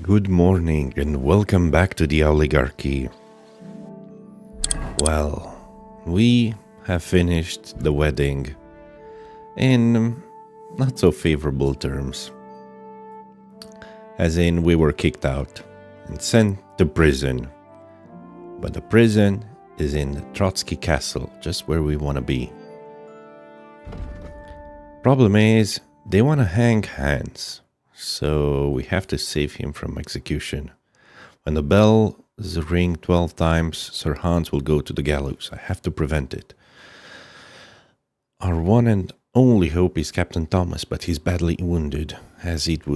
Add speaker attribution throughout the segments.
Speaker 1: Good morning and welcome back to the Owlygarchy. Well, we have finished the wedding in not so favorable terms. As in, we were kicked out and sent to prison. But the prison is in the Trotsky Castle, just where we want to be. Problem is, they want to hang Hans. So we have to save him from execution. When the bells ring 12 times, Sir Hans will go to the gallows. I have to prevent it. Our one and only hope is Captain Thomas, but he's badly wounded. As it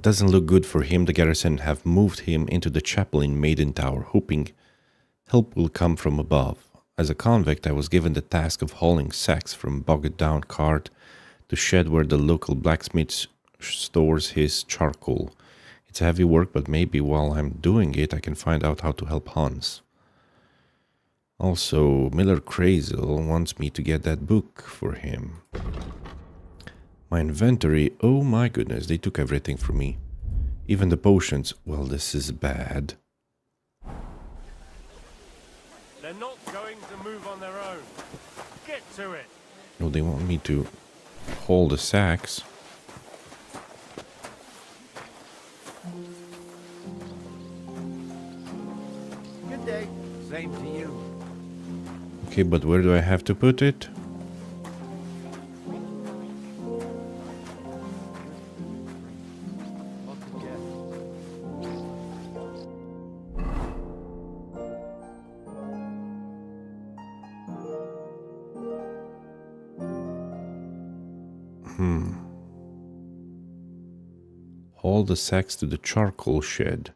Speaker 1: doesn't look good for him, the garrison have moved him into the chapel in Maiden Tower, hoping help will come from above. As a convict, I was given the task of hauling sacks from bogged down cart to shed where the local blacksmith stores his charcoal. It's heavy work, but maybe while I'm doing it, I can find out how to help Hans. Also, Miller Crazel wants me to get that book for him. My inventory, oh my goodness, they took everything from me. Even the potions. Well, this is bad.
Speaker 2: They're not going to move on their own. Get to it.
Speaker 1: No, they want me to haul the sacks.
Speaker 3: Good day. Same to you.
Speaker 1: Okay, but where do I have to put it? Haul the sacks to the charcoal shed.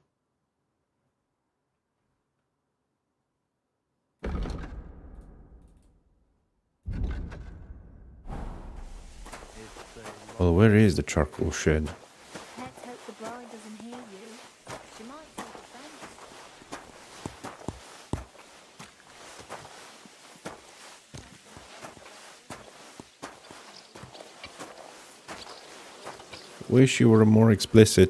Speaker 1: Well, where is the charcoal shed?
Speaker 4: Let's hope the bride doesn't hear you. She might take offense.
Speaker 1: Wish you were more explicit.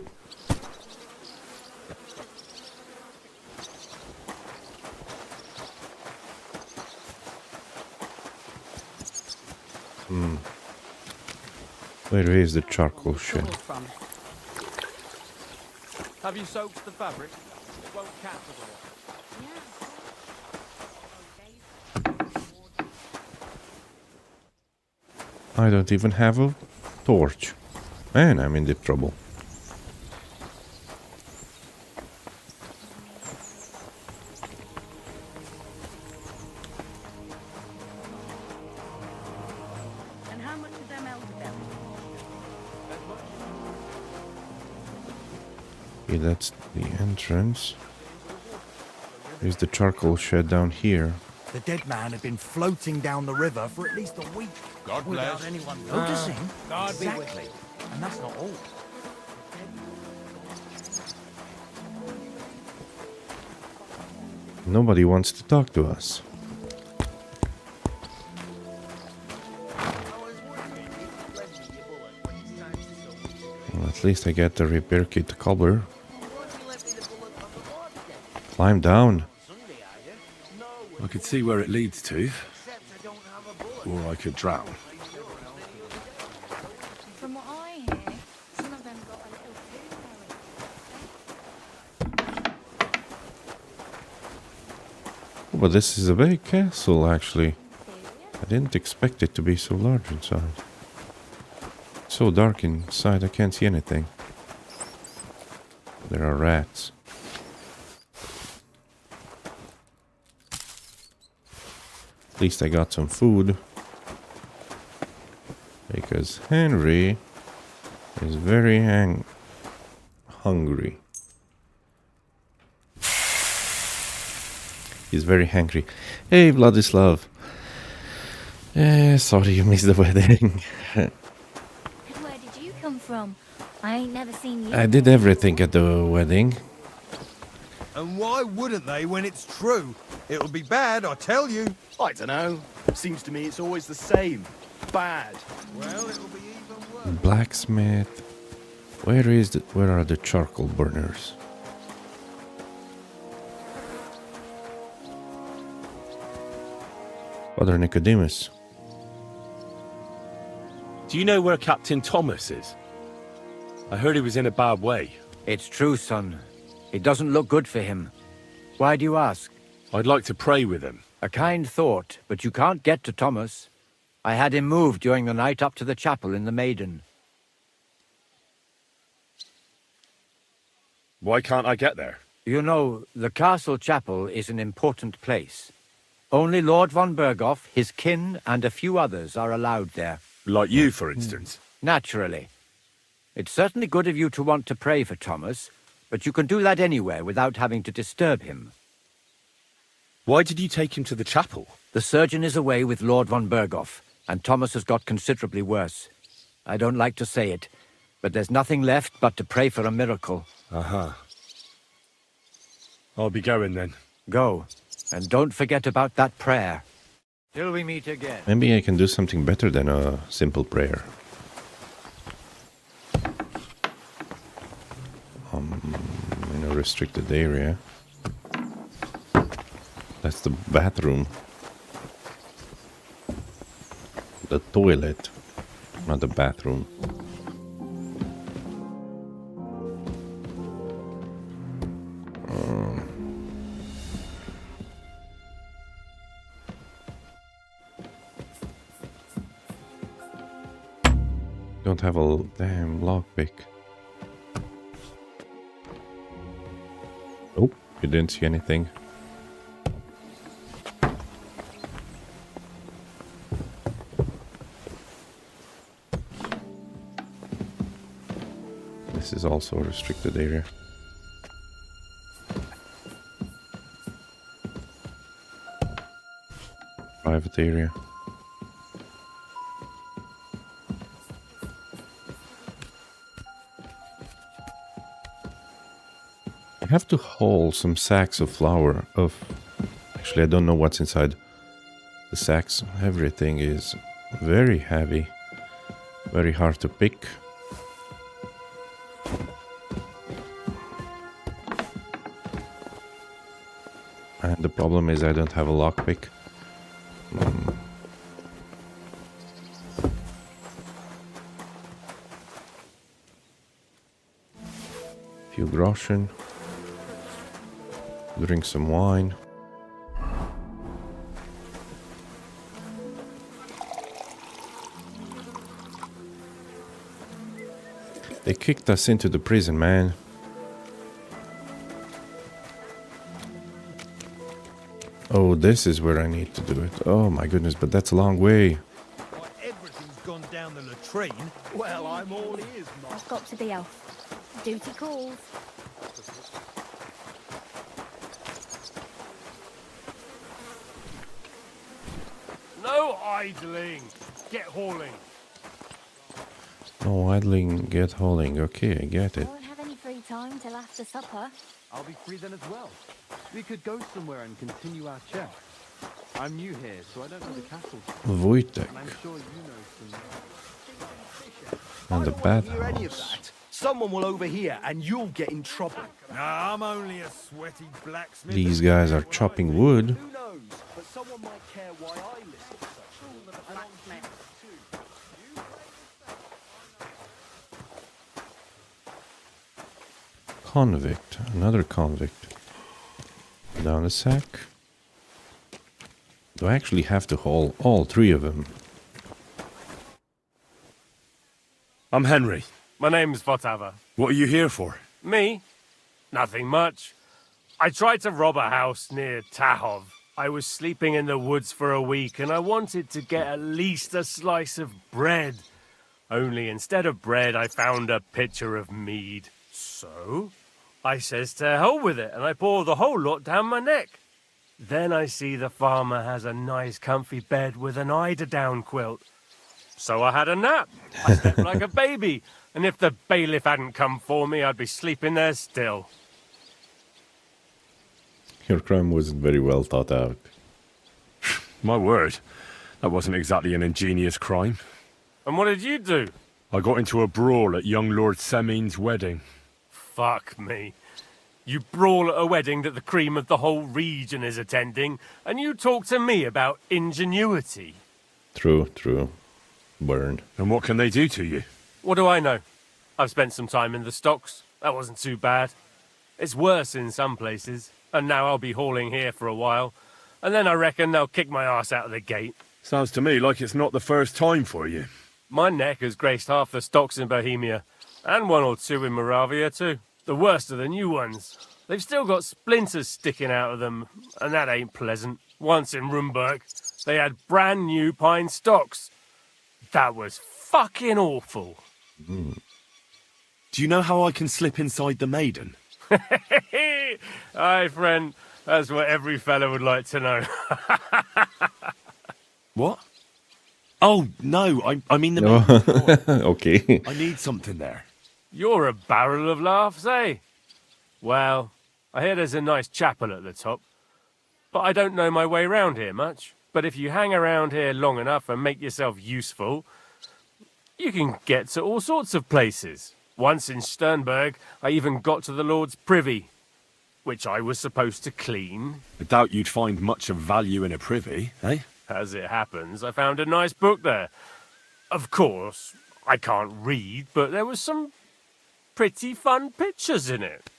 Speaker 1: Where is the charcoal shed?
Speaker 2: Have you soaked the fabric? It won't catch otherwise.
Speaker 1: I don't even have a torch. Man, I'm in deep trouble.
Speaker 4: And how much of them elderberries?
Speaker 1: Okay, that's the entrance. There's the charcoal shed down here.
Speaker 3: The dead man had been floating down the river for at least a week.
Speaker 2: God
Speaker 3: without
Speaker 2: bless.
Speaker 3: anyone noticing.
Speaker 2: God be with
Speaker 3: Exactly. And that's not all.
Speaker 1: Nobody wants to talk to us. Well, at least I get the repair kit cobbler. Climb down.
Speaker 5: I could see where it leads to, or I could drown.
Speaker 4: From what I hear, some of them got a little too
Speaker 1: Oh, but this is a big castle, actually.
Speaker 4: serious.
Speaker 1: I didn't expect it to be so large inside. It's so dark inside, I can't see anything. There are rats. At least I got some food. Because Henry is very hungry. He's very hungry. Hey, Vladislav. Sorry you missed the wedding.
Speaker 4: Where did you come from? I ain't never seen you.
Speaker 1: I did everything at the wedding.
Speaker 6: And why wouldn't they when it's true? It'll be bad, I tell you.
Speaker 7: I don't know. Seems to me it's always the same. Bad.
Speaker 6: Well, it'll be even worse.
Speaker 1: Blacksmith. Where are the charcoal burners? Father Nicodemus.
Speaker 5: Do you know where Captain Thomas is? I heard he was in a bad way.
Speaker 8: It's true, son. It doesn't look good for him. Why do you ask?
Speaker 5: I'd like to pray with him.
Speaker 8: A kind thought, but you can't get to Thomas. I had him moved during the night up to the chapel in the Maiden.
Speaker 5: Why can't I get there?
Speaker 8: You know, the castle chapel is an important place. Only Lord von Berghoff, his kin, and a few others are allowed there.
Speaker 5: Like you, for instance.
Speaker 8: Naturally. It's certainly good of you to want to pray for Thomas, but you can do that anywhere without having to disturb him.
Speaker 5: Why did you take him to the chapel?
Speaker 8: The surgeon is away with Lord von Berghoff, and Thomas has got considerably worse. I don't like to say it, but there's nothing left but to pray for a miracle.
Speaker 5: Uh-huh. I'll be going then.
Speaker 8: Go, and don't forget about that prayer. Till we meet again.
Speaker 1: Maybe I can do something better than a simple prayer. In a restricted area. That's the bathroom. The toilet, not the bathroom. Don't have a damn lockpick. Oh, you didn't see anything. This is also a restricted area. Private area. I have to haul some sacks of flour of... Actually, I don't know what's inside the sacks. Everything is very heavy. Very hard to pick. And the problem is I don't have a lockpick. Few groschen. Drink some wine. They kicked us into the prison, man. Oh, this is where I need to do it. Oh my goodness, but that's a long way.
Speaker 6: Why, everything's gone down the latrine.
Speaker 7: Well, I'm all ears, Mark.
Speaker 4: I've got to be off. Duty calls.
Speaker 2: No idling. Get hauling.
Speaker 1: No idling, get hauling. Okay, I get
Speaker 4: I
Speaker 1: it.
Speaker 4: won't have any free time till after supper.
Speaker 9: I'll be free then as well. We could go somewhere and continue our check. I'm new here, so I don't know the castle.
Speaker 1: Wojtek
Speaker 9: And I'm sure you know some...
Speaker 1: and the
Speaker 7: I don't want to hear any of
Speaker 1: bathhouse.
Speaker 7: that. Someone will overhear and you'll get in trouble.
Speaker 6: Nah, I'm only a sweaty blacksmith.
Speaker 1: These guys are chopping wood.
Speaker 7: Who knows? But someone might care why I listen to such. And on too.
Speaker 1: Convict, another convict. Down a sack. Do I actually have to haul all three of them?
Speaker 5: I'm Henry.
Speaker 2: My name's Votava.
Speaker 5: What are you here for?
Speaker 2: Me? Nothing much. I tried to rob a house near Tahov. I was sleeping in the woods for a week and I wanted to get at least a slice of bread. Only instead of bread, I found a pitcher of mead. So, I says to hell with it and I pour the whole lot down my neck. Then I see the farmer has a nice comfy bed with an eider-down quilt. So I had a nap. I slept like a baby. And if the bailiff hadn't come for me, I'd be sleeping there still.
Speaker 1: Your crime wasn't very well thought out.
Speaker 5: My word. That wasn't exactly an ingenious crime.
Speaker 2: And what did you do?
Speaker 5: I got into a brawl at young Lord Semin's wedding.
Speaker 2: Fuck me. You brawl at a wedding that the cream of the whole region is attending, and you talk to me about ingenuity.
Speaker 1: True, true. Burn.
Speaker 5: And what can they do to you?
Speaker 2: What do I know? I've spent some time in the stocks. That wasn't too bad. It's worse in some places, and now I'll be hauling here for a while, and then I reckon they'll kick my ass out of the gate.
Speaker 5: Sounds to me like it's not the first time for you.
Speaker 2: My neck has graced half the stocks in Bohemia, and one or two in Moravia too. The worst are the new ones. They've still got splinters sticking out of them, and that ain't pleasant. Once in Rumburg, they had brand new pine stocks. That was fucking awful.
Speaker 5: Do you know how I can slip inside the Maiden?
Speaker 2: Aye, friend. That's what every fella would like to know.
Speaker 5: What? Oh, no, I mean the Maiden.
Speaker 1: Okay.
Speaker 5: I need something there.
Speaker 2: You're a barrel of laughs, eh? Well, I hear there's a nice chapel at the top, but I don't know my way round here much. But if you hang around here long enough and make yourself useful, you can get to all sorts of places. Once in Sternberg, I even got to the Lord's privy, which I was supposed to clean.
Speaker 5: I doubt you'd find much of value in a privy, eh?
Speaker 2: As it happens, I found a nice book there. Of course, I can't read, but there was some pretty fun pictures in it.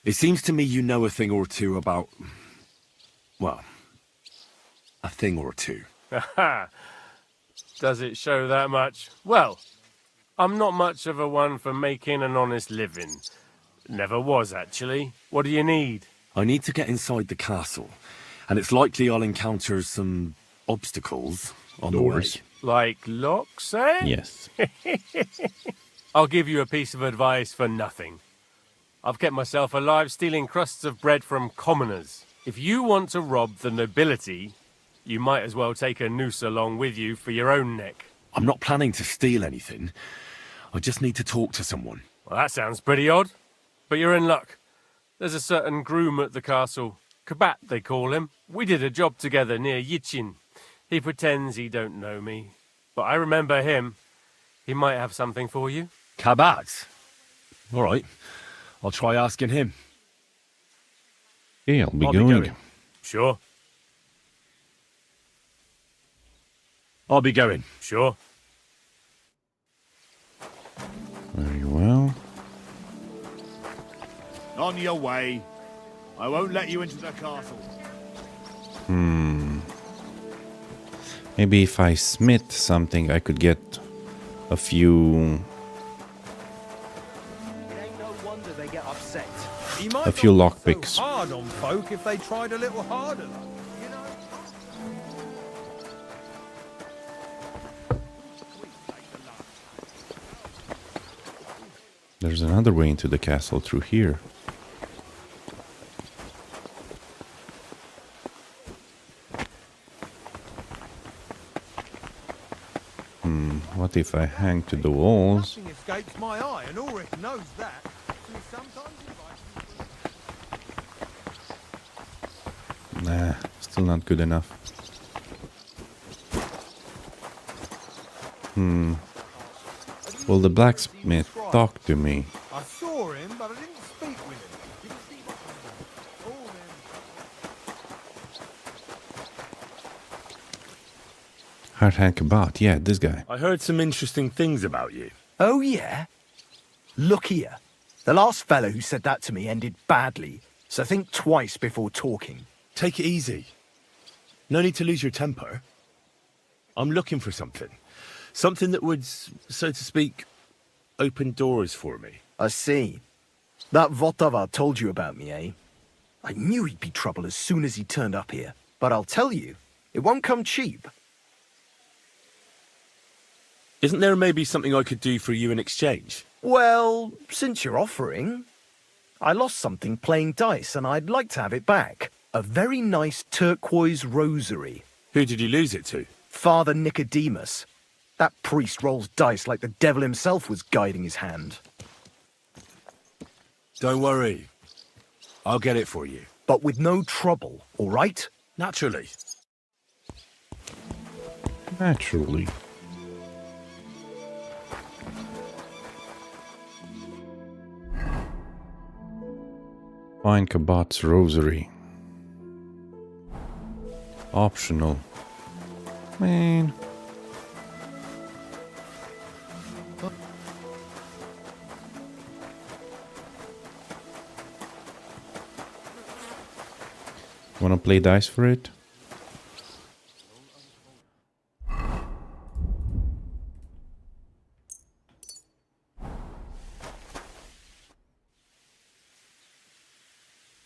Speaker 5: It seems to me you know a thing or two about... well, a thing or two.
Speaker 2: Haha. Does it show that much? Well, I'm not much of a one for making an honest living. Never was, actually. What do you need?
Speaker 5: I need to get inside the castle, and it's likely I'll encounter some obstacles on the way.
Speaker 2: Like locks, eh?
Speaker 1: Yes.
Speaker 2: I'll give you a piece of advice for nothing. I've kept myself alive stealing crusts of bread from commoners. If you want to rob the nobility, you might as well take a noose along with you for your own neck.
Speaker 5: I'm not planning to steal anything. I just need to talk to someone.
Speaker 2: Well, that sounds pretty odd. But you're in luck. There's a certain groom at the castle. Kabat, they call him. We did a job together near Yichin. He pretends he don't know me. But I remember him. He might have something for you.
Speaker 5: Kabat? All right. I'll try asking him.
Speaker 1: Okay, I'll be
Speaker 5: I'll
Speaker 1: going.
Speaker 2: Sure.
Speaker 5: I'll be going.
Speaker 2: Sure.
Speaker 1: Very well.
Speaker 3: On your way. I won't let you into the castle.
Speaker 1: Maybe if I smith something, I could get a few...
Speaker 7: It ain't no wonder they get upset.
Speaker 6: He might
Speaker 1: A few
Speaker 6: not be
Speaker 1: lockpicks.
Speaker 6: so hard on folk if they tried a little harder, though. You know?
Speaker 1: There's another way into the castle through here. What if I hang to the walls?
Speaker 6: Nothing escapes my eye, and Ulrich knows that. So he sometimes invites me.
Speaker 1: Nah, still not good enough. Will the blacksmith talk to me?
Speaker 6: I saw him, but I didn't speak with him. You can see what all them.
Speaker 1: Hardhand Kabat, yeah, this guy.
Speaker 5: I heard some interesting things about you.
Speaker 3: Oh, yeah? Look here. The last fellow who said that to me ended badly, so think twice before talking.
Speaker 5: Take it easy. No need to lose your temper. I'm looking for something. Something that would, so to speak, open doors for me.
Speaker 3: I see. That Votava told you about me, eh? I knew he'd be trouble as soon as he turned up here. But I'll tell you, it won't come cheap.
Speaker 5: Isn't there maybe something I could do for you in exchange?
Speaker 3: Well, since you're offering, I lost something playing dice and I'd like to have it back. A very nice turquoise rosary.
Speaker 5: Who did you lose it to?
Speaker 3: Father Nicodemus. That priest rolls dice like the devil himself was guiding his hand.
Speaker 5: Don't worry. I'll get it for you.
Speaker 3: But with no trouble, all right?
Speaker 5: Naturally.
Speaker 1: Naturally. Find Kabat's rosary. Optional. Man. Wanna play dice for it?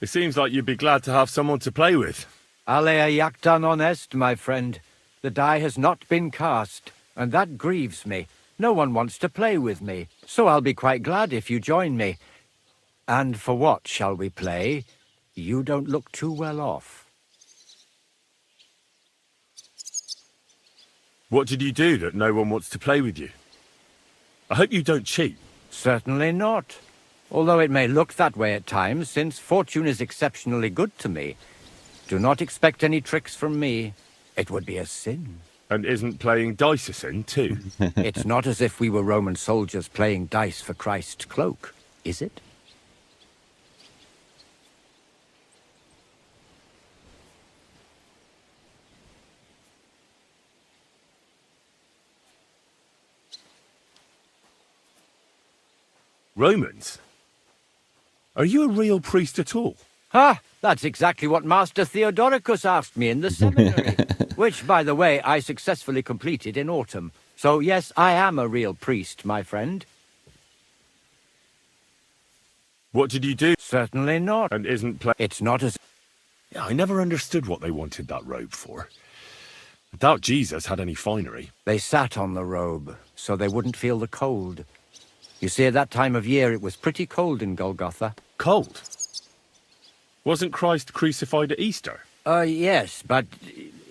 Speaker 5: It seems like you'd be glad to have someone to play with.
Speaker 8: Alea Yaktan honest, my friend. The die has not been cast, and that grieves me. No one wants to play with me, so I'll be quite glad if you join me. And for what shall we play? You don't look too well off.
Speaker 5: What did you do that no one wants to play with you? I hope you don't cheat.
Speaker 8: Certainly not. Although it may look that way at times, since fortune is exceptionally good to me. Do not expect any tricks from me. It would be a sin.
Speaker 5: And isn't playing dice a sin, too?
Speaker 8: It's not as if we were Roman soldiers playing dice for Christ's cloak, is it?
Speaker 5: Romans? Are you a real priest at all?
Speaker 8: Ha! That's exactly what Master Theodoricus asked me in the seminary, which, by the way, I successfully completed in autumn. So yes, I am a real priest, my friend.
Speaker 5: What did you do?
Speaker 8: Certainly not.
Speaker 5: And isn't
Speaker 8: It's not as...
Speaker 5: Yeah, I never understood what they wanted that robe for. I doubt Jesus had any finery.
Speaker 8: They sat on the robe, so they wouldn't feel the cold. You see, at that time of year, it was pretty cold in Golgotha.
Speaker 5: Cold? Wasn't Christ crucified at Easter?
Speaker 8: Yes, but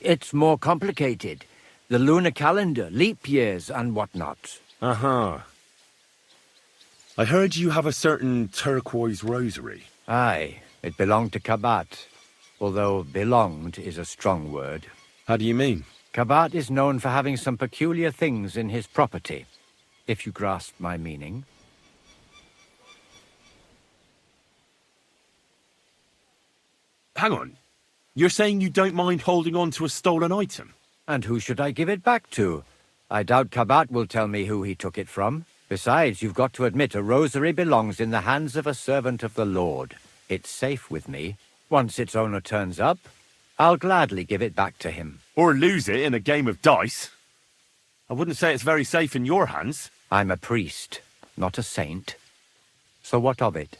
Speaker 8: it's more complicated. The lunar calendar, leap years, and whatnot.
Speaker 5: Uh-huh. I heard you have a certain turquoise rosary.
Speaker 8: Aye, it belonged to Kabat. Although belonged is a strong word.
Speaker 5: How do you mean?
Speaker 8: Kabat is known for having some peculiar things in his property, if you grasp my meaning.
Speaker 5: Hang on. You're saying you don't mind holding on to a stolen item?
Speaker 8: And who should I give it back to? I doubt Kabat will tell me who he took it from. Besides, you've got to admit a rosary belongs in the hands of a servant of the Lord. It's safe with me. Once its owner turns up, I'll gladly give it back to him.
Speaker 5: Or lose it in a game of dice? I wouldn't say it's very safe in your hands.
Speaker 8: I'm a priest, not a saint. So what of it?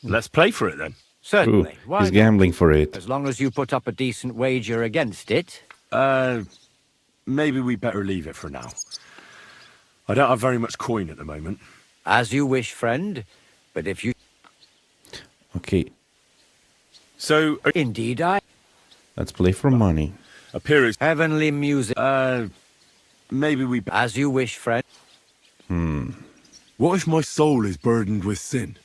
Speaker 5: Let's play for it then.
Speaker 8: Certainly.
Speaker 1: Ooh,
Speaker 8: Why
Speaker 1: he's
Speaker 8: not?
Speaker 1: gambling for it.
Speaker 8: As long as you put up a decent wager against it.
Speaker 5: Maybe we better leave it for now. I don't have very much coin at the moment.
Speaker 8: As you wish, friend. But if you...
Speaker 1: Okay,
Speaker 5: So,
Speaker 8: Indeed, I...
Speaker 1: let's play for money.
Speaker 5: appearance.
Speaker 8: Heavenly music.
Speaker 5: Maybe we...
Speaker 8: As you wish, friend.
Speaker 5: What if my soul is burdened with sin?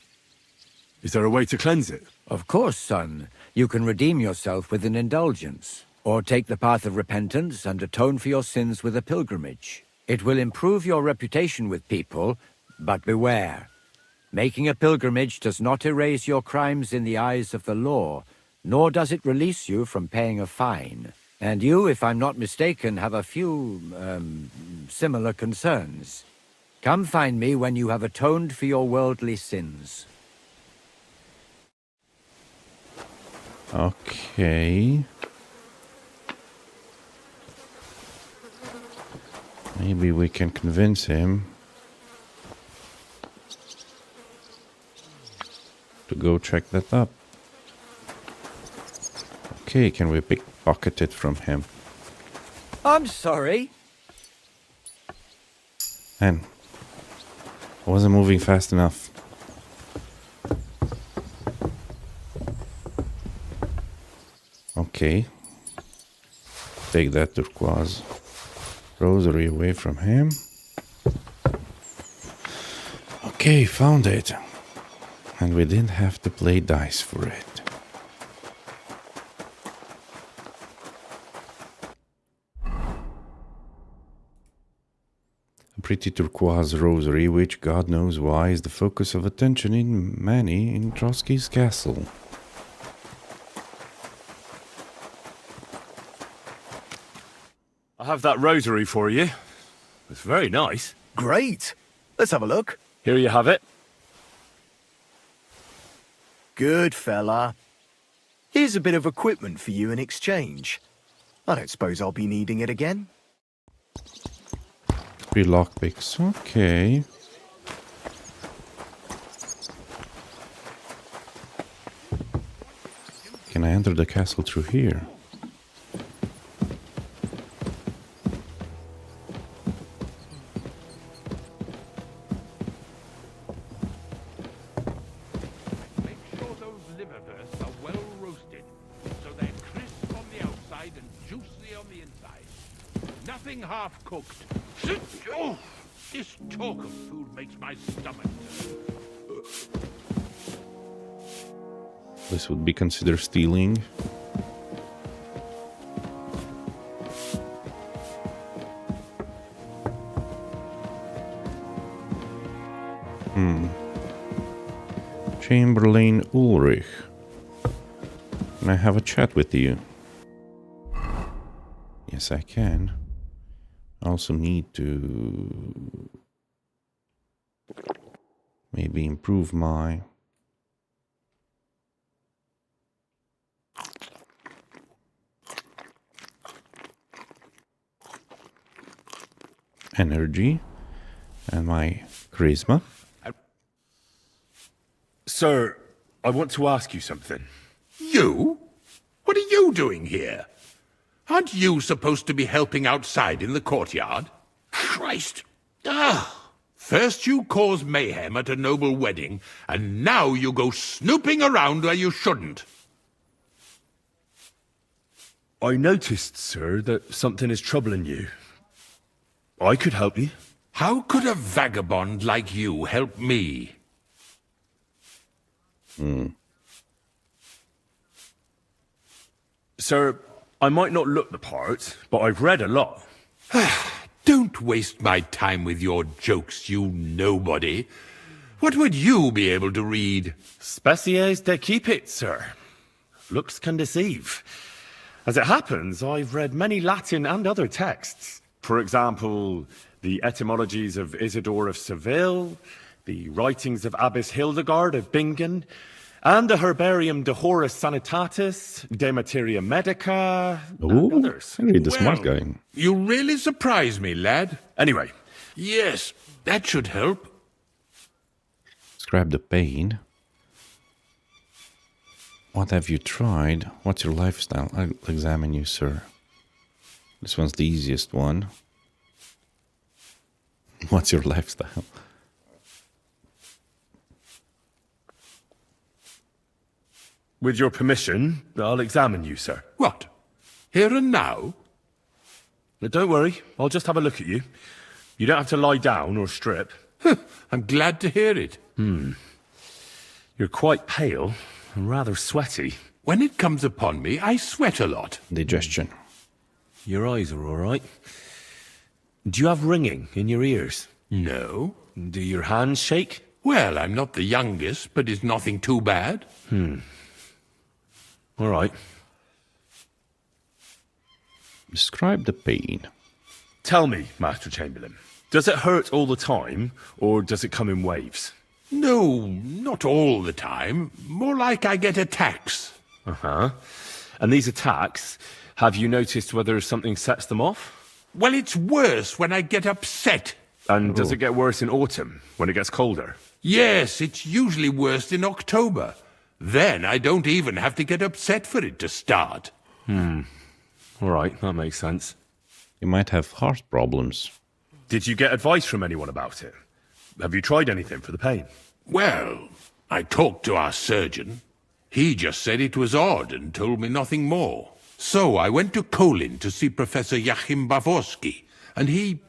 Speaker 5: Is there a way to cleanse it?
Speaker 8: Of course, son. You can redeem yourself with an indulgence, or take the path of repentance and atone for your sins with a pilgrimage. It will improve your reputation with people, but beware. Making a pilgrimage does not erase your crimes in the eyes of the law, nor does it release you from paying a fine. And you, if I'm not mistaken, have a few, similar concerns. Come find me when you have atoned for your worldly sins.
Speaker 1: Okay. Maybe we can convince him to go check that up. Okay, can we pickpocket it from him?
Speaker 8: I'm sorry.
Speaker 1: Man, I wasn't moving fast enough. Okay. Take that turquoise rosary away from him. Okay, found it. And we didn't have to play dice for it. Pretty turquoise rosary, which, God knows why, is the focus of attention in many in Trotsky's castle.
Speaker 5: I have that rosary for you. It's very nice.
Speaker 3: Great. Let's have a look.
Speaker 5: Here you have it.
Speaker 3: Good fella. Here's a bit of equipment for you in exchange. I don't suppose I'll be needing it again.
Speaker 1: 3 lockpicks, okay. Can I enter the castle through here?
Speaker 10: Make sure those liverwursts are well roasted, so they're crisp on the outside and juicy on the inside. Nothing half cooked. Oh, this talk of food makes my stomach turn.
Speaker 1: This would be considered stealing. Chamberlain Ulrich. Can I have a chat with you? Yes, I can. I also need to maybe improve my energy and my charisma.
Speaker 5: Sir, I want to ask you something.
Speaker 10: You? What are you doing here? Aren't you supposed to be helping outside in the courtyard? Christ! First you cause mayhem at a noble wedding, and now you go snooping around where you shouldn't.
Speaker 5: I noticed, sir, that something is troubling you. I could help you.
Speaker 10: How could a vagabond like you help me?
Speaker 5: Sir, I might not look the part, but I've read a lot.
Speaker 10: Don't waste my time with your jokes, you nobody. What would you be able to read?
Speaker 5: Species de keep it, sir. Looks can deceive. As it happens, I've read many Latin and other texts. For example, the etymologies of Isidore of Seville, the writings of Abbess Hildegard of Bingen, and the Herbarium de Horis Sanitatis, De Materia Medica, and others.
Speaker 1: I read the smart guy.
Speaker 10: You really surprise me, lad.
Speaker 5: Anyway.
Speaker 10: Yes, that should help.
Speaker 1: Describe the pain. What have you tried? What's your lifestyle? I'll examine you, sir. This one's the easiest one. What's your lifestyle?
Speaker 5: With your permission, I'll examine you, sir.
Speaker 10: What? Here and now?
Speaker 5: Now, don't worry, I'll just have a look at you. You don't have to lie down or strip.
Speaker 10: I'm glad to hear it.
Speaker 5: You're quite pale and rather sweaty.
Speaker 10: When it comes upon me, I sweat a lot.
Speaker 1: Digestion.
Speaker 5: Your eyes are all right. Do you have ringing in your ears?
Speaker 10: No.
Speaker 5: Do your hands shake?
Speaker 10: Well, I'm not the youngest, but it's nothing too bad.
Speaker 5: All right.
Speaker 1: Describe the pain.
Speaker 5: Tell me, Master Chamberlain, does it hurt all the time, or does it come in waves?
Speaker 10: No, not all the time. More like I get attacks.
Speaker 5: Uh-huh. And these attacks, have you noticed whether something sets them off?
Speaker 10: Well, it's worse when I get upset.
Speaker 5: And does it get worse in autumn, when it gets colder?
Speaker 10: Yes, it's usually worse in October. Then I don't even have to get upset for it to start.
Speaker 5: All right, that makes sense.
Speaker 1: You might have heart problems.
Speaker 5: Did you get advice from anyone about it? Have you tried anything for the pain?
Speaker 10: Well, I talked to our surgeon. He just said it was odd and told me nothing more. So I went to Kolin to see Professor Joachim Bavorsky, and he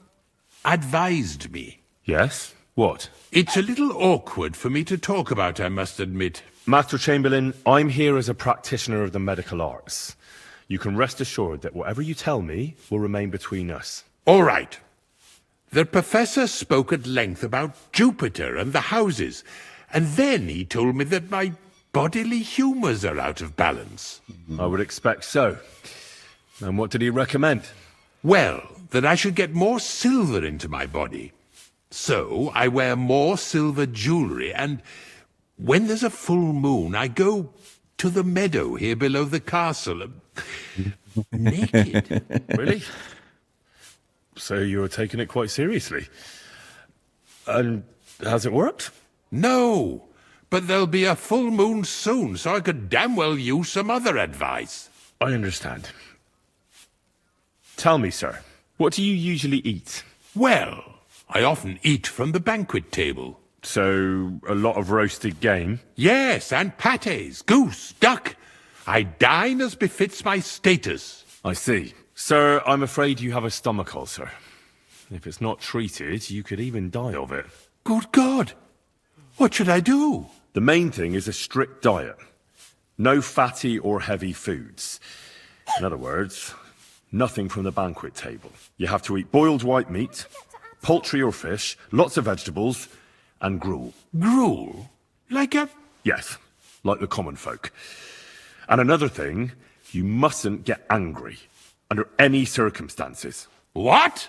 Speaker 10: advised me.
Speaker 5: Yes? What?
Speaker 10: It's a little awkward for me to talk about, I must admit.
Speaker 5: Master Chamberlain, I'm here as a practitioner of the medical arts. You can rest assured that whatever you tell me will remain between us.
Speaker 10: All right. The professor spoke at length about Jupiter and the houses, and then he told me that my bodily humours are out of balance.
Speaker 5: I would expect so. And what did he recommend?
Speaker 10: Well, that I should get more silver into my body. So I wear more silver jewellery, and when there's a full moon, I go to the meadow here below the castle, naked.
Speaker 5: Really? So you're taking it quite seriously. And has it worked?
Speaker 10: No, but there'll be a full moon soon, so I could damn well use some other advice.
Speaker 5: I understand. Tell me, sir, what do you usually eat?
Speaker 10: Well, I often eat from the banquet table.
Speaker 5: So, a lot of roasted game?
Speaker 10: Yes, and pâtés, goose, duck. I dine as befits my status.
Speaker 5: I see. Sir, I'm afraid you have a stomach ulcer. If it's not treated, you could even die of it.
Speaker 10: Good God! What should I do?
Speaker 5: The main thing is a strict diet. No fatty or heavy foods. In other words, nothing from the banquet table. You have to eat boiled white meat, poultry or fish, lots of vegetables, and gruel.
Speaker 10: Gruel? Like a...
Speaker 5: Yes, like the common folk. And another thing, you mustn't get angry, under any circumstances.
Speaker 10: What?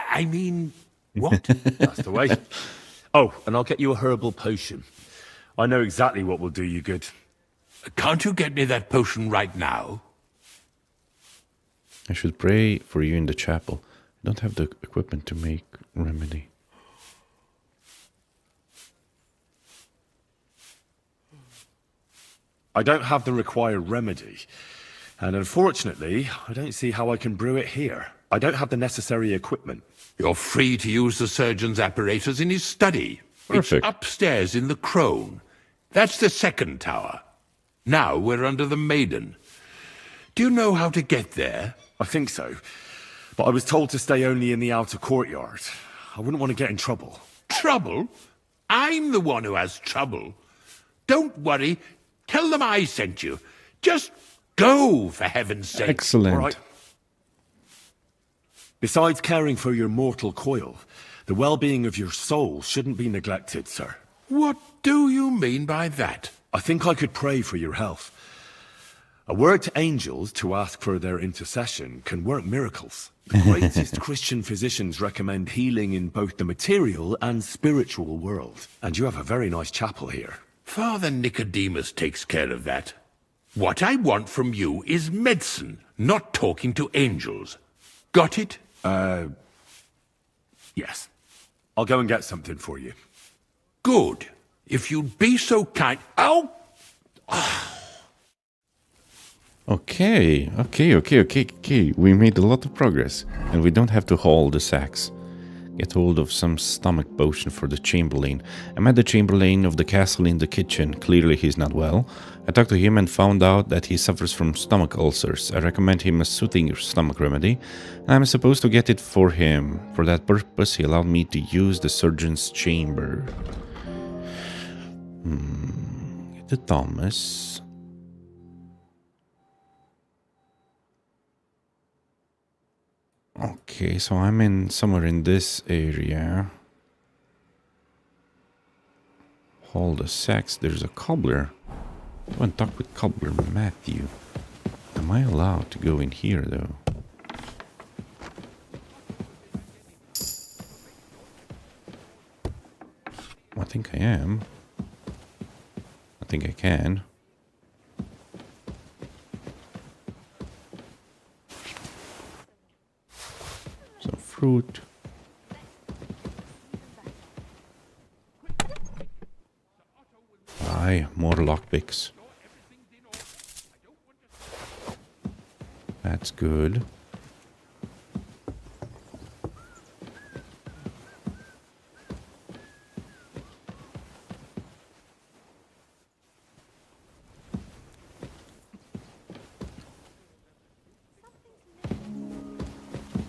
Speaker 10: I mean, what?
Speaker 5: That's the way. Oh, and I'll get you a herbal potion. I know exactly what will do you good.
Speaker 10: Can't you get me that potion right now?
Speaker 1: I should pray for you in the chapel. I don't have the equipment to make remedy.
Speaker 5: I don't have the required remedy. And unfortunately, I don't see how I can brew it here. I don't have the necessary equipment.
Speaker 10: You're free to use the surgeon's apparatus in his study.
Speaker 1: Perfect.
Speaker 10: It's upstairs in the crone. That's the second tower. Now we're under the maiden. Do you know how to get there?
Speaker 5: I think so. But I was told to stay only in the outer courtyard. I wouldn't want to get in trouble.
Speaker 10: Trouble? I'm the one who has trouble. Don't worry. Tell them I sent you. Just go, for heaven's sake.
Speaker 1: Excellent.
Speaker 5: All right. Besides caring for your mortal coil, the well-being of your soul shouldn't be neglected, sir.
Speaker 10: What do you mean by that?
Speaker 5: I think I could pray for your health. A word to angels to ask for their intercession can work miracles. The greatest Christian physicians recommend healing in both the material and spiritual world. And you have a very nice chapel here.
Speaker 10: Father Nicodemus takes care of that. What I want from you is medicine, not talking to angels. Got it?
Speaker 5: Yes. I'll go and get something for you.
Speaker 10: Good. If you'd be so kind... Oh!
Speaker 1: Okay. We made a lot of progress. And we don't have to haul the sacks. Get hold of some stomach potion for the Chamberlain. I met the Chamberlain of the castle in the kitchen. Clearly he's not well. I talked to him and found out that he suffers from stomach ulcers. I recommend him a soothing stomach remedy. I'm supposed to get it for him. For that purpose, he allowed me to use the surgeon's chamber. Get the Thomas. Okay, so I'm in somewhere in this area. Hold the sacks. There's a cobbler. Go and talk with cobbler Matthew. Am I allowed to go in here though? I think I am. I think I can. Some fruit. Aye, more lockpicks. That's good.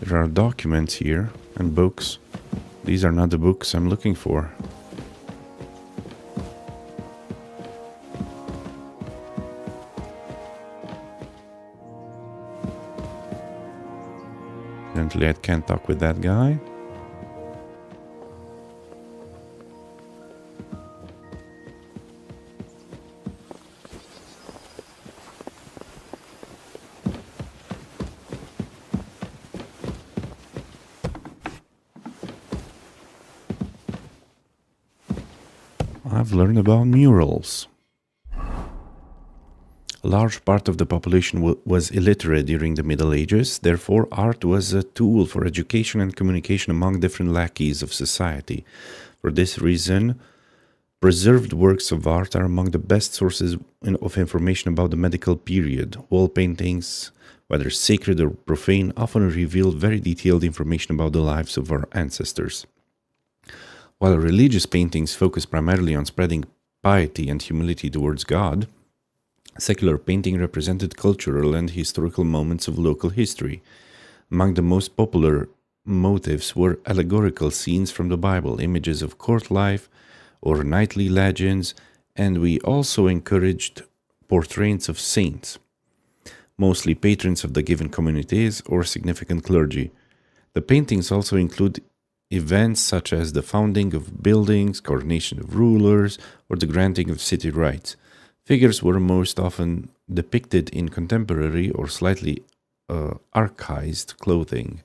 Speaker 1: There are documents here and books. These are not the books I'm looking for. Evidently I can't talk with that guy. I've learned about murals. A large part of the population was illiterate during the Middle Ages, therefore art was a tool for education and communication among different lackeys of society. For this reason, preserved works of art are among the best sources of information about the medieval period. Wall paintings, whether sacred or profane, often reveal very detailed information about the lives of our ancestors. While religious paintings focus primarily on spreading piety and humility towards God, secular painting represented cultural and historical moments of local history. Among the most popular motifs were allegorical scenes from the Bible, images of court life or knightly legends, and we also encouraged portraits of saints, mostly patrons of the given communities or significant clergy. The paintings also include events such as the founding of buildings, coronation of rulers, or the granting of city rights. Figures were most often depicted in contemporary or slightly archaized clothing,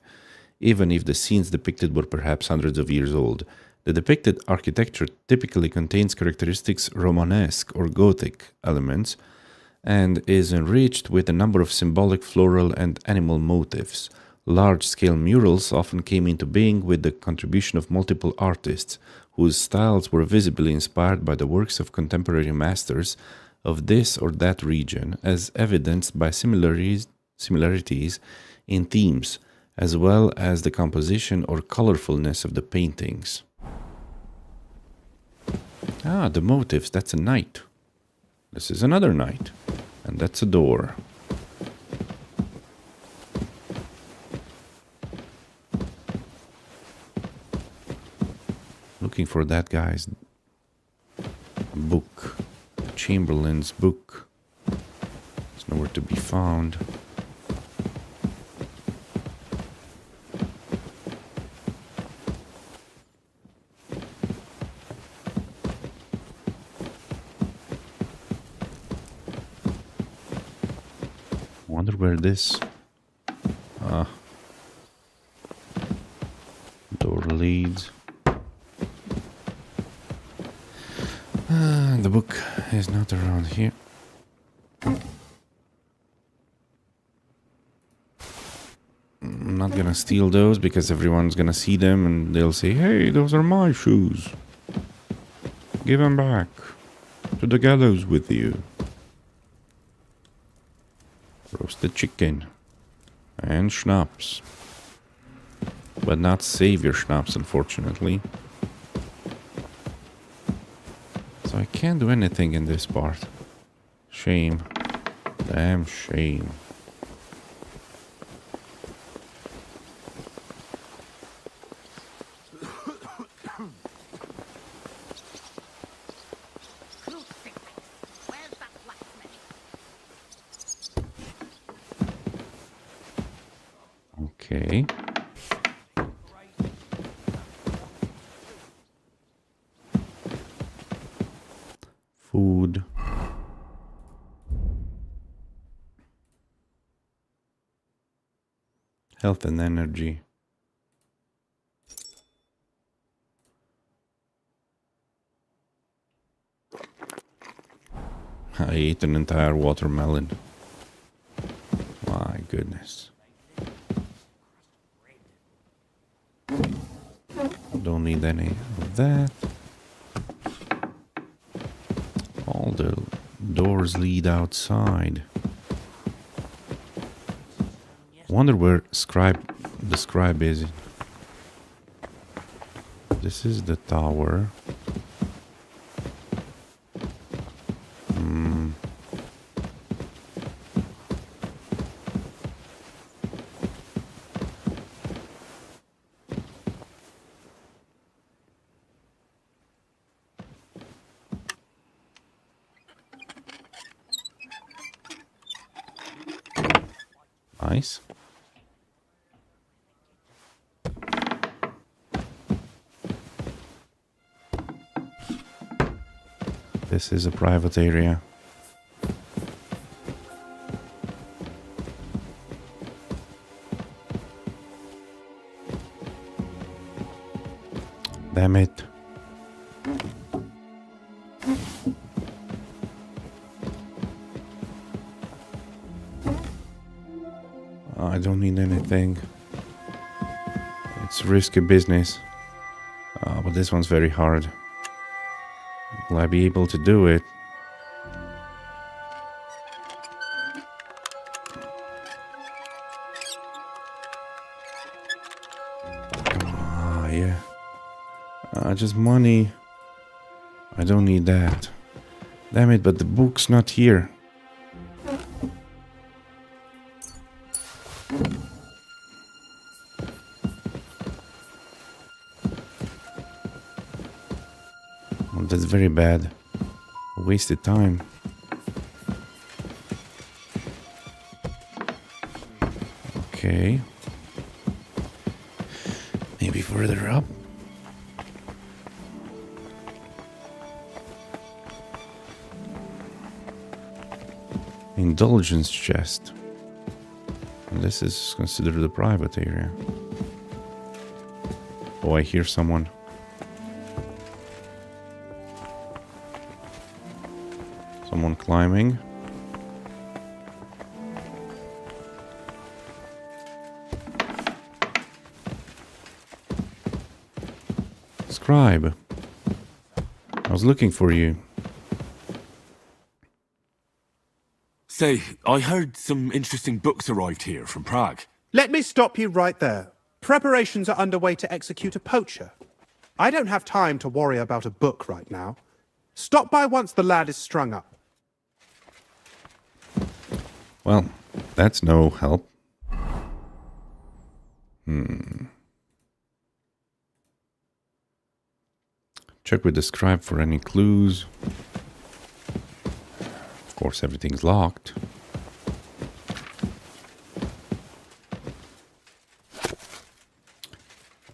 Speaker 1: even if the scenes depicted were perhaps hundreds of years old. The depicted architecture typically contains characteristics Romanesque or Gothic elements and is enriched with a number of symbolic floral and animal motifs. Large-scale murals often came into being with the contribution of multiple artists, whose styles were visibly inspired by the works of contemporary masters of this or that region, as evidenced by similarities in themes, as well as the composition or colorfulness of the paintings. Ah, the motifs, that's a knight. This is another knight, and that's a door. Looking for that guy's book. Chamberlain's book. It's nowhere to be found. Wonder where this door leads. The book is not around here. I'm not gonna steal those because everyone's gonna see them and they'll say, hey, those are my shoes. Give them back. To the gallows with you. Roasted chicken. And schnapps. But not savior schnapps, unfortunately. So I can't do anything in this part. Shame. Damn shame. Okay. Food. Health and energy. I ate an entire watermelon. My goodness. Don't need any of that. All the doors lead outside. Wonder where the scribe is. This is the tower. Nice. This is a private area. Damn it. I don't need anything. It's risky business. But this one's very hard. Will I be able to do it? Yeah. Just money. I don't need that. Damn it, but the book's not here. Well, that's very bad. Wasted time. Okay. Maybe further up. Indulgence chest. This is considered a private area. Oh, I hear someone. Someone climbing. Scribe. I was looking for you.
Speaker 11: Say, I heard some interesting books arrived here from Prague.
Speaker 12: Let me stop you right there. Preparations are underway to execute a poacher. I don't have time to worry about a book right now. Stop by once the lad is strung up.
Speaker 1: Well, that's no help. Check with the scribe for any clues. Of course, everything's locked.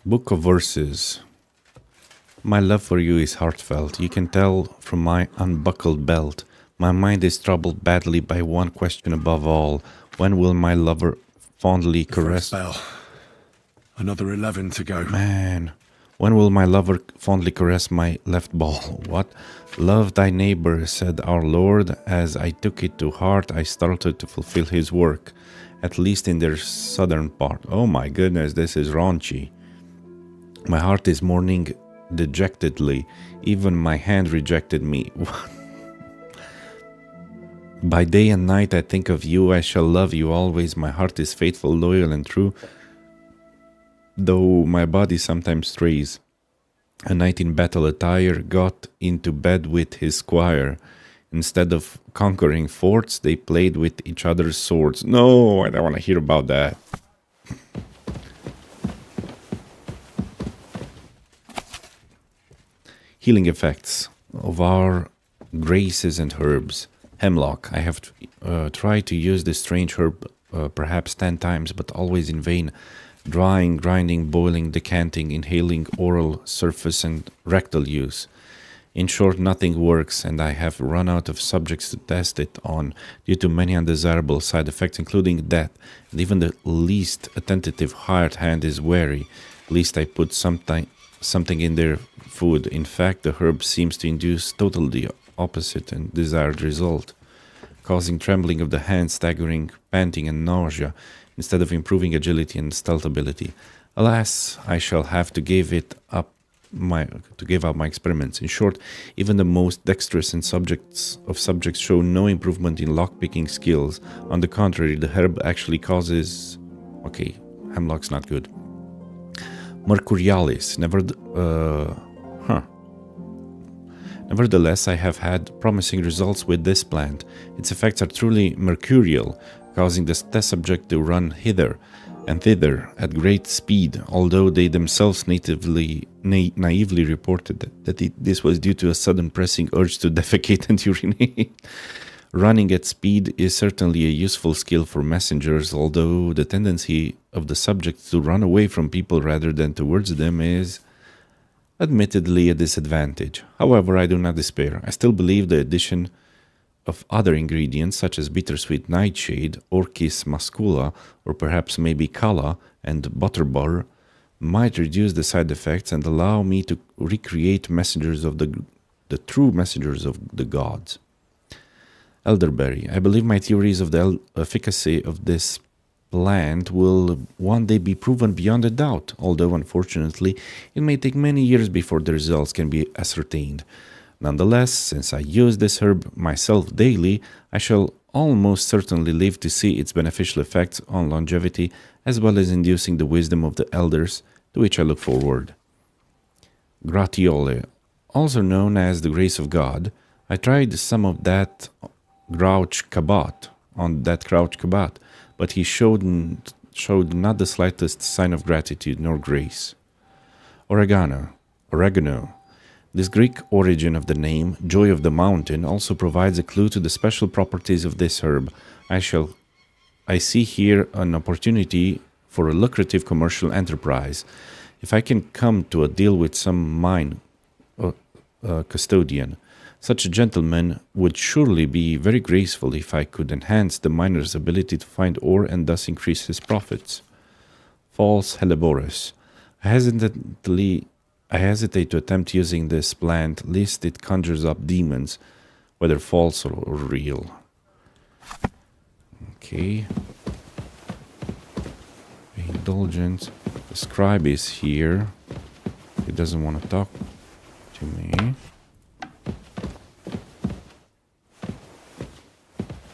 Speaker 1: Book of Verses. My love for you is heartfelt. You can tell from my unbuckled belt. My mind is troubled badly by one question above all. When will my lover fondly caress...
Speaker 11: Bell. Another 11 to go.
Speaker 1: Man. When will my lover fondly caress my left ball? What? Love thy neighbor, said our Lord. As I took it to heart, I started to fulfill his work. At least in their southern part. Oh my goodness, this is raunchy. My heart is mourning dejectedly. Even my hand rejected me. By day and night I think of you. I shall love you always. My heart is faithful, loyal and true, though my body sometimes strays. A knight in battle attire got into bed with his squire. Instead of conquering forts, they played with each other's swords. No, I don't want to hear about that. Healing effects of our graces and herbs. Hemlock. I have tried to use this strange herb perhaps 10 times, but always in vain. Drying, grinding, boiling, decanting, inhaling, oral, surface and rectal use. In short, nothing works, and I have run out of subjects to test it on due to many undesirable side effects, including death, and even the least attentive hired hand is wary, lest I put something in their food. In fact, the herb seems to induce totally opposite and desired result, causing trembling of the hands, staggering, panting, and nausea, instead of improving agility and stealth ability. Alas, I shall have to give up my experiments. In short, even the most dexterous and subjects show no improvement in lockpicking skills. On the contrary, the herb actually causes... Okay, hemlock's not good. Mercurialis. Nevertheless, I have had promising results with this plant. Its effects are truly mercurial, causing the test subject to run hither and thither at great speed, although they themselves naively reported that this was due to a sudden pressing urge to defecate and urinate. Running at speed is certainly a useful skill for messengers, although the tendency of the subject to run away from people rather than towards them is admittedly a disadvantage. However, I do not despair. I still believe the addition of other ingredients such as bittersweet nightshade, Orchis muscula, or perhaps maybe kala and butterbur might reduce the side effects and allow me to recreate messengers of the true messengers of the gods. Elderberry. I believe my theories of the efficacy of this plant will one day be proven beyond a doubt, although unfortunately it may take many years before the results can be ascertained. Nonetheless, since I use this herb myself daily, I shall almost certainly live to see its beneficial effects on longevity, as well as inducing the wisdom of the elders, to which I look forward. Gratiole, also known as the grace of God, I tried some of that Grouch Cabot, but he showed not the slightest sign of gratitude nor grace. Oregano. This Greek origin of the name, Joy of the Mountain, also provides a clue to the special properties of this herb. I see here an opportunity for a lucrative commercial enterprise. If I can come to a deal with some mine custodian, such a gentleman would surely be very graceful if I could enhance the miner's ability to find ore and thus increase his profits. False Helleborus. I hesitate to attempt using this plant, lest it conjures up demons, whether false or real. Okay. Indulgence. The scribe is here. He doesn't want to talk to me.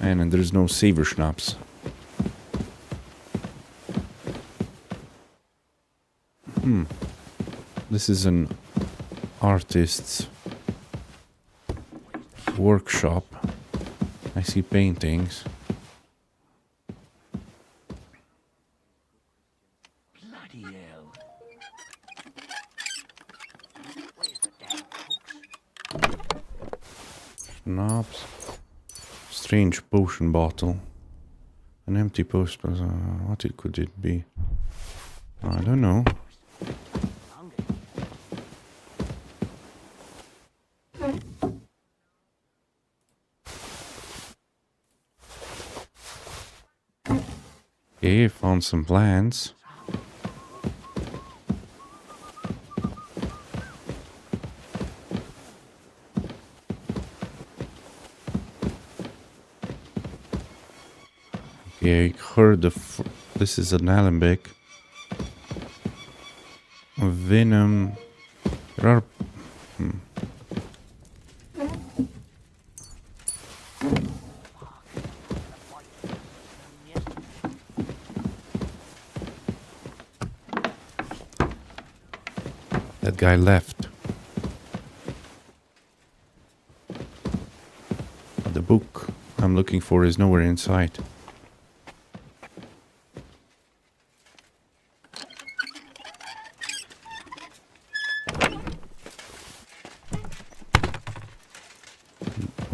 Speaker 1: And there's no savor schnapps. This is an artist's workshop. I see paintings.
Speaker 7: Bloody hell.
Speaker 1: Schnapps. Strange potion bottle. An empty post. What could it be? I don't know. Okay, found some plants. Okay, I heard this is an alembic. Venom. There are. That guy left. The book I'm looking for is nowhere in sight.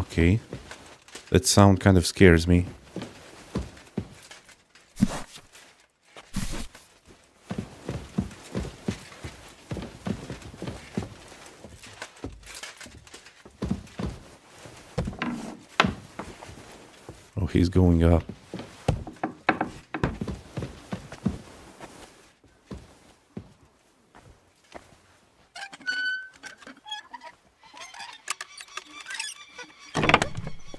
Speaker 1: Okay. That sound kind of scares me. Oh, he's going up.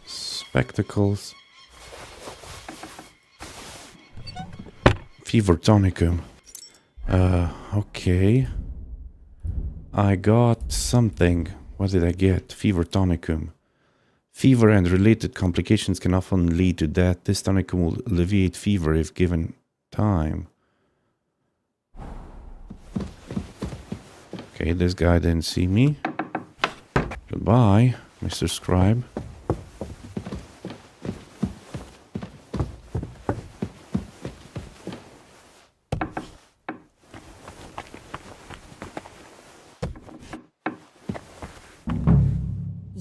Speaker 1: Spectacles. Fever tonicum. Okay. I got something. What did I get? Fever tonicum. Fever and related complications can often lead to death. This tonicum will alleviate fever if given time. Okay, this guy didn't see me. Goodbye, Mr. Scribe.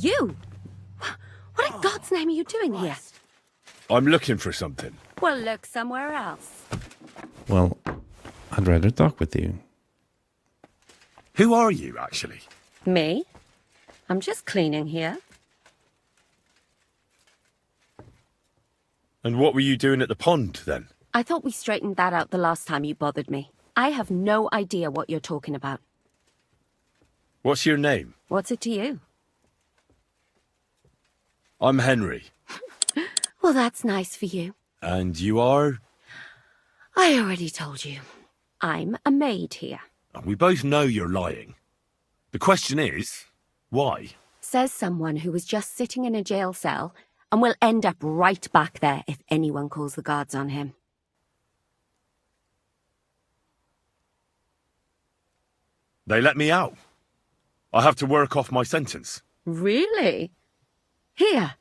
Speaker 13: You? What in God's name are you doing here?
Speaker 5: I'm looking for something.
Speaker 13: Well, look somewhere else.
Speaker 1: Well, I'd rather talk with you.
Speaker 5: Who are you, actually?
Speaker 13: Me? I'm just cleaning here.
Speaker 5: And what were you doing at the pond, then?
Speaker 13: I thought we straightened that out the last time you bothered me. I have no idea what you're talking about.
Speaker 5: What's your name?
Speaker 13: What's it to you?
Speaker 5: I'm Henry.
Speaker 13: Well, that's nice for you.
Speaker 5: And you are?
Speaker 13: I already told you. I'm a maid here.
Speaker 11: We both know you're lying. The question is, why?
Speaker 13: Says someone who was just sitting in a jail cell and will end up right back there if anyone calls the guards on him.
Speaker 11: They let me out. I have to work off my sentence.
Speaker 13: Really? Here.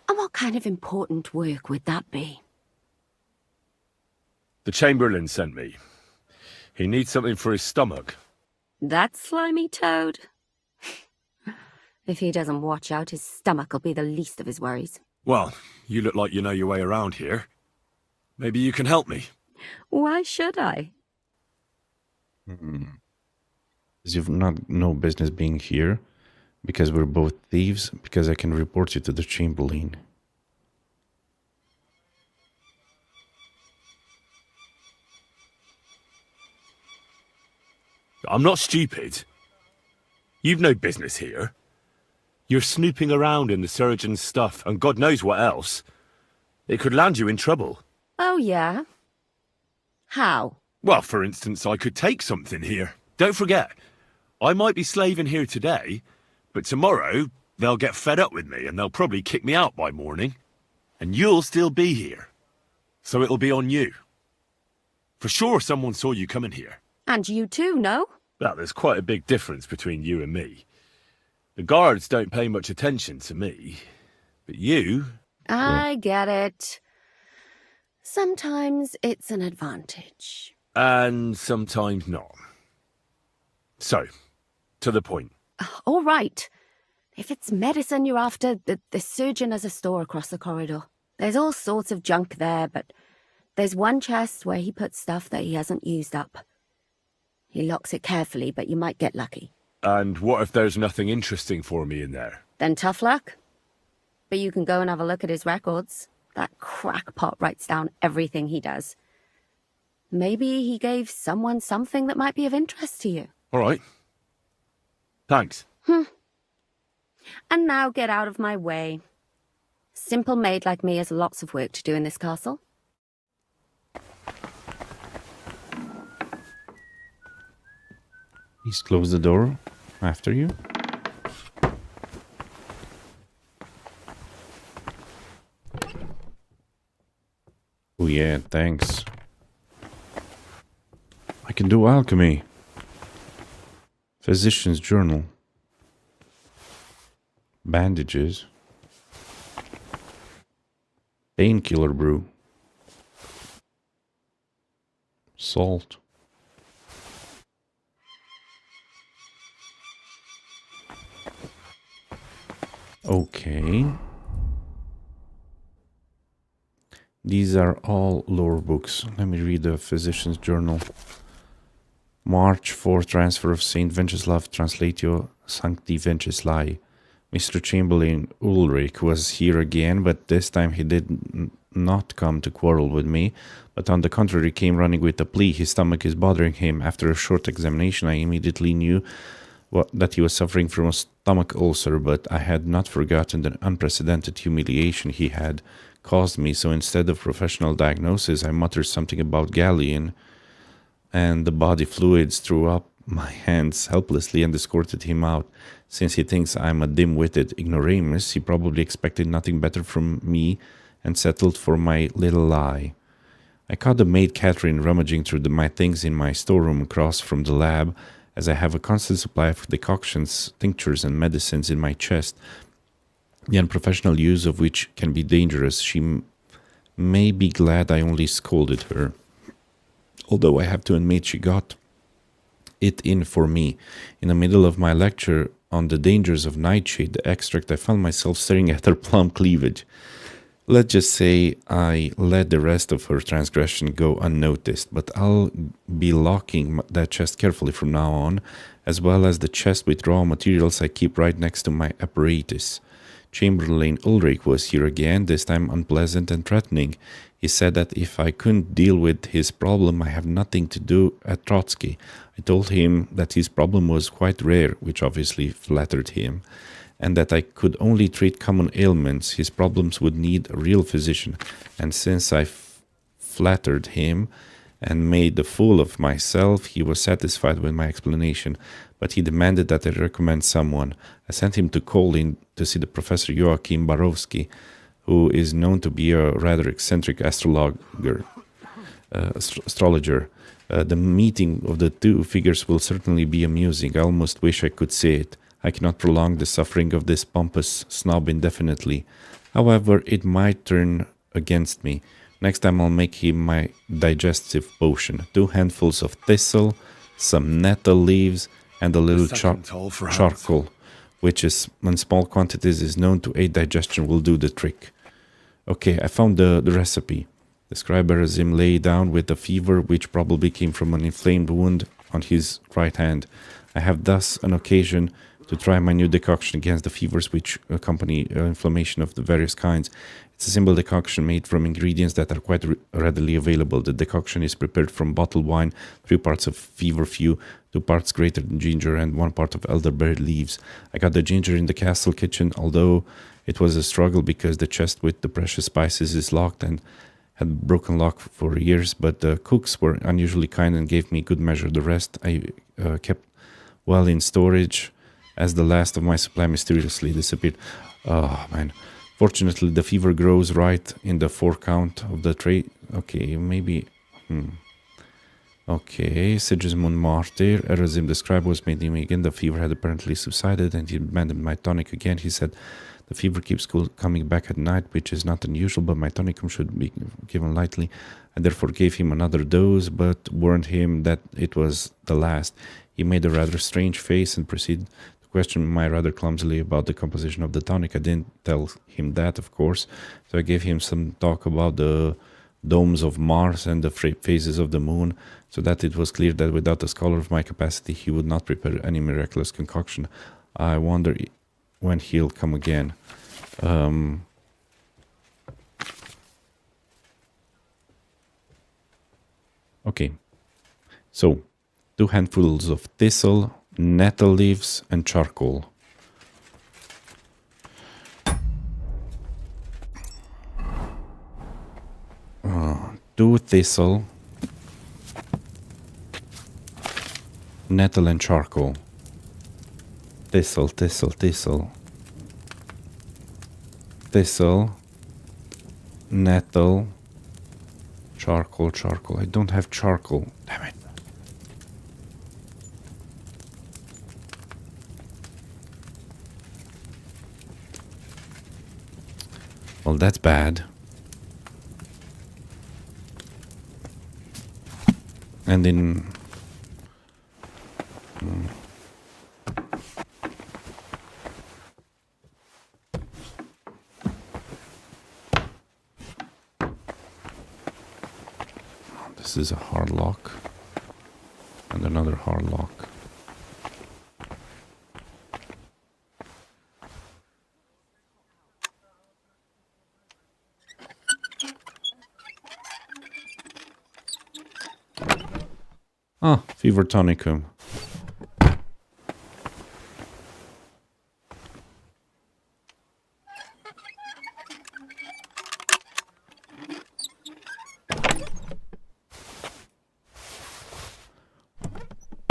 Speaker 13: And what kind of important work would that be?
Speaker 11: The Chamberlain sent me. He needs something for his stomach.
Speaker 13: That slimy toad? If he doesn't watch out, his stomach will be the least of his worries.
Speaker 11: Well, you look like you know your way around here. Maybe you can help me.
Speaker 13: Why should I?
Speaker 1: Because you've not no business being here. Because we're both thieves. Because I can report you to the Chamberlain.
Speaker 11: I'm not stupid. You've no business here. You're snooping around in the surgeon's stuff, and God knows what else. It could land you in trouble.
Speaker 13: Oh, yeah? How?
Speaker 11: Well, for instance, I could take something here. Don't forget, I might be slaving here today, but tomorrow they'll get fed up with me and they'll probably kick me out by morning. And you'll still be here. So it'll be on you. For sure someone saw you coming here.
Speaker 13: And you too, no?
Speaker 11: Well, there's quite a big difference between you and me. The guards don't pay much attention to me, but you...
Speaker 13: I get it. Sometimes it's an advantage.
Speaker 11: And sometimes not. So, to the point.
Speaker 13: All right. If it's medicine you're after, the surgeon has a store across the corridor. There's all sorts of junk there, but there's one chest where he puts stuff that he hasn't used up. He locks it carefully, but you might get lucky.
Speaker 11: And what if there's nothing interesting for me in there?
Speaker 13: Then tough luck. But you can go and have a look at his records. That crackpot writes down everything he does. Maybe he gave someone something that might be of interest to you.
Speaker 11: All right. Thanks.
Speaker 13: And now get out of my way. Simple maid like me has lots of work to do in this castle.
Speaker 1: Please close the door after you. Oh yeah, thanks. I can do alchemy. Physician's journal. Bandages. Painkiller brew. Salt. Okay. These are all lore books. Let me read the physician's journal. March 4th, transfer of Saint Venceslav, translatio Sancti Venceslai. Mr. Chamberlain Ulrich was here again, but this time he did not come to quarrel with me, but on the contrary came running with a plea. His stomach is bothering him. After a short examination, I immediately knew that he was suffering from a stomach ulcer, but I had not forgotten the unprecedented humiliation he had caused me, so instead of professional diagnosis, I muttered something about galleon, and the body fluids threw up my hands helplessly and escorted him out. Since he thinks I'm a dim-witted ignoramus, he probably expected nothing better from me and settled for my little lie. I caught the maid Catherine rummaging through my things in my storeroom across from the lab, as I have a constant supply of decoctions, tinctures and medicines in my chest, the unprofessional use of which can be dangerous. She may be glad I only scolded her, although I have to admit she got it in for me. In the middle of my lecture on the dangers of nightshade, the extract, I found myself staring at her plump cleavage. Let's just say I let the rest of her transgression go unnoticed, but I'll be locking that chest carefully from now on, as well as the chest with raw materials I keep right next to my apparatus. Chamberlain Ulrich was here again, this time unpleasant and threatening. He said that if I couldn't deal with his problem, I have nothing to do at Trotsky. I told him that his problem was quite rare, which obviously flattered him, and that I could only treat common ailments. His problems would need a real physician, and since I flattered him and made a fool of myself, he was satisfied with my explanation, but he demanded that I recommend someone. I sent him to Kolin to see the Professor Joachim Barowski, who is known to be a rather eccentric astrologer. The meeting of the two figures will certainly be amusing. I almost wish I could see it. I cannot prolong the suffering of this pompous snob indefinitely. However, it might turn against me. Next time I'll make him my digestive potion. 2 handfuls of thistle, some nettle leaves, and a little charcoal, which is, in small quantities, is known to aid digestion, will do the trick. Okay, I found the recipe. The scribe Erazim lay down with a fever which probably came from an inflamed wound on his right hand. I have thus an occasion to try my new decoction against the fevers which accompany inflammation of the various kinds. It's a simple decoction made from ingredients that are quite readily available. The decoction is prepared from bottled wine, 3 parts of feverfew, 2 parts grated ginger, and 1 part of elderberry leaves. I got the ginger in the castle kitchen, although it was a struggle because the chest with the precious spices is locked and had broken lock for years, but the cooks were unusually kind and gave me good measure. The rest I kept well in storage, as the last of my supply mysteriously disappeared. Oh, man. Fortunately, the fever grows right in the 4 count of the tray. Okay, maybe... Okay, Sigismund Martyr. Erazim the scribe was meeting me again. The fever had apparently subsided and he demanded my tonic again. He said, the fever keeps coming back at night, which is not unusual, but my tonicum should be given lightly. I therefore gave him another dose, but warned him that it was the last. He made a rather strange face and proceeded to question me rather clumsily about the composition of the tonic. I didn't tell him that, of course, so I gave him some talk about the domes of Mars and the phases of the moon, so that it was clear that without a scholar of my capacity, he would not prepare any miraculous concoction. I wonder when he'll come again. Okay, so 2 handfuls of thistle, nettle leaves, and charcoal. Do thistle, nettle, and charcoal. Thistle, thistle, thistle. Thistle, nettle, charcoal, charcoal. I don't have charcoal. Damn it. Well, that's bad. And in... This is a hard lock. And another hard lock. Ah, fever tonicum.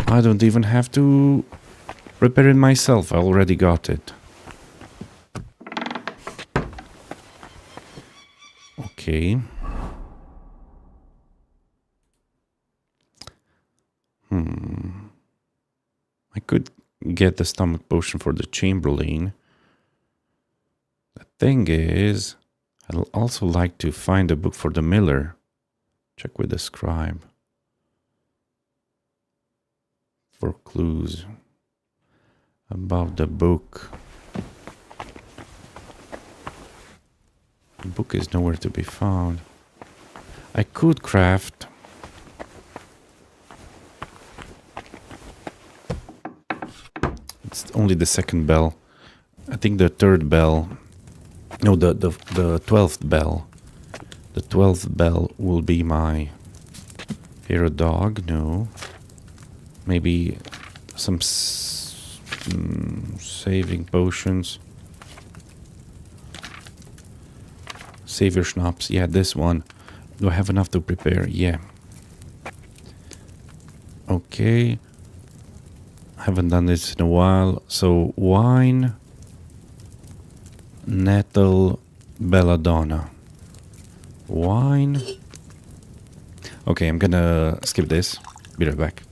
Speaker 1: I don't even have to prepare it myself. I already got it. Okay. I could get the stomach potion for the Chamberlain. The thing is, I'd also like to find a book for the miller. Check with the scribe for clues about the book. The book is nowhere to be found. I could craft... It's only the second bell. I think the third bell... No, the 12th bell. The 12th bell will be my hero dog. No. Maybe some saving potions. Savior schnapps. Yeah, this one. Do I have enough to prepare? Yeah. Okay. Haven't done this in a while. So wine, nettle, belladonna. Wine. Okay, I'm gonna skip this. Be right back.